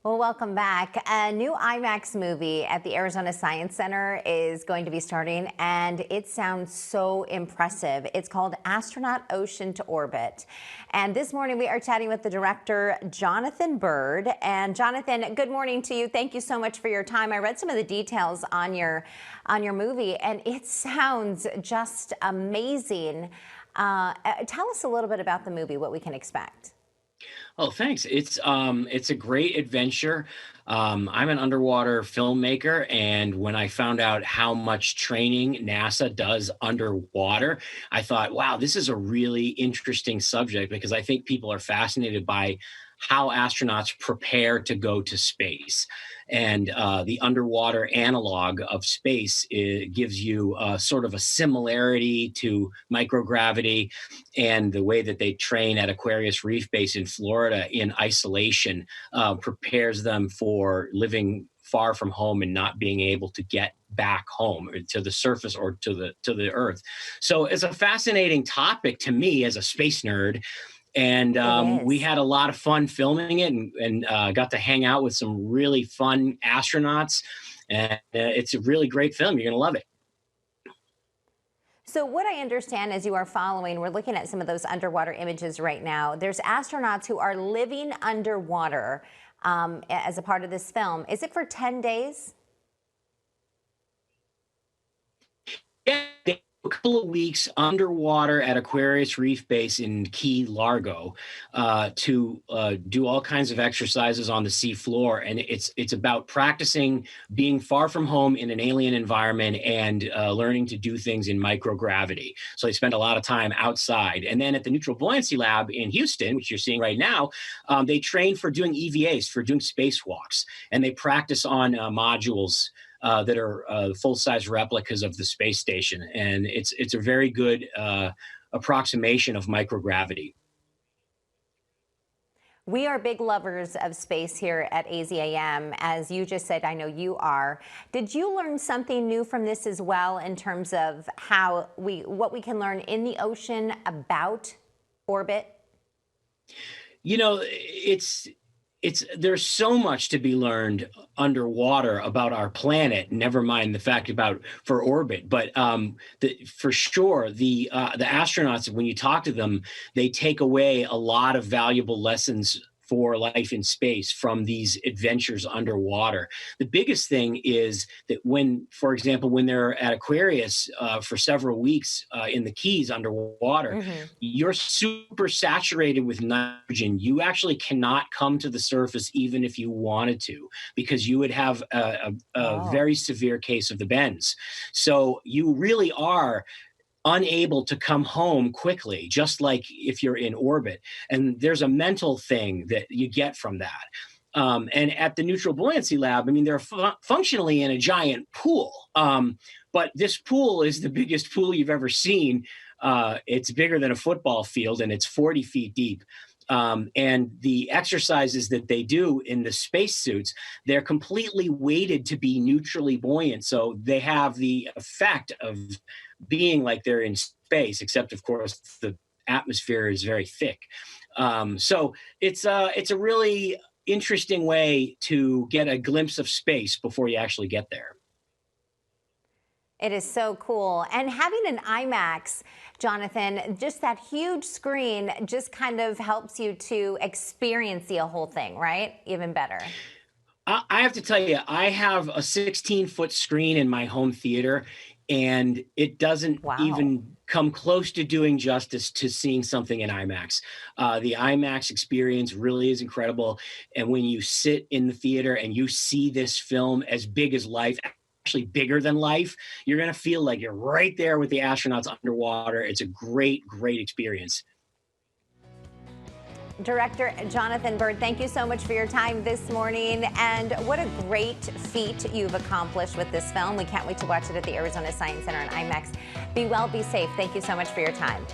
Well, welcome back. A new IMAX movie at the Arizona Science Center is going to be starting, and it sounds so impressive. It's called Astronaut Ocean to Orbit. And this morning we are chatting with the director, Jonathan Bird. And Jonathan, good morning to you. Thank you so much for your time. I read some of the details on your movie, and it sounds just amazing. Tell us a little bit about the movie, what we can expect. Oh, thanks. It's a great adventure. I'm an underwater filmmaker, and when I found out how much training NASA does underwater, I thought, wow, this is a really interesting subject because I think people are fascinated by how astronauts prepare to go to space. And the underwater analog of space gives you sort of a similarity to microgravity, and the way that they train at Aquarius Reef Base in Florida in isolation prepares them for living far from home and not being able to get back home or to the surface or to the earth. So it's a fascinating topic to me as a space nerd, and It we is. had a lot of fun filming it, and got to hang out with some really fun astronauts, and it's a really great film. You're gonna love it. So what I understand as you are following, we're looking at some of those underwater images right now. There's astronauts who are living underwater as a part of this film. Is it for 10 days? Yeah, a couple of weeks underwater at Aquarius Reef Base in Key Largo to do all kinds of exercises on the sea floor, and it's about practicing being far from home in an alien environment and learning to do things in microgravity. So they spend a lot of time outside, and then at the Neutral Buoyancy Lab in Houston, which you're seeing right now, they train for doing EVAs, for doing spacewalks, and they practice on modules that are full-size replicas of the space station, and it's a very good approximation of microgravity. We are big lovers of space here at AZAM. As you just said, I know you are. Did you learn something new from this as well in terms of what we can learn in the ocean about orbit? You know, it's there's so much to be learned underwater about our planet. Never mind the fact about for orbit, but for sure the astronauts, when you talk to them, they take away a lot of valuable lessons for life in space from these adventures underwater. The biggest thing is that when, for example, when they're at Aquarius for several weeks in the Keys underwater, Hmm. you're super saturated with nitrogen. You actually cannot come to the surface even if you wanted to, because you would have a Oh. very severe case of the bends. So you really are unable to come home quickly, just like if you're in orbit. And there's a mental thing that you get from that. And at the Neutral Buoyancy Lab, I mean, they're functionally in a giant pool. But this pool is the biggest pool you've ever seen. It's bigger than a football field, and it's 40 feet deep. And the exercises that they do in the spacesuits, they're completely weighted to be neutrally buoyant. So they have the effect of being like they're in space, except of course the atmosphere is very thick. So it's a really interesting way to get a glimpse of space before you actually get there. It is so cool. And having an IMAX, Jonathan, just that huge screen just kind of helps you to experience the whole thing, right? Even better. I have to tell you, I have a 16-foot screen in my home theater, and it doesn't Wow. even come close to doing justice to seeing something in IMAX. The IMAX experience really is incredible. And when you sit in the theater and you see this film as big as life, actually bigger than life, you're going to feel like you're right there with the astronauts underwater. It's a great, great experience. Director Jonathan Bird, thank you so much for your time this morning. And what a great feat you've accomplished with this film. We can't wait to watch it at the Arizona Science Center in IMAX. Be well, be safe. Thank you so much for your time.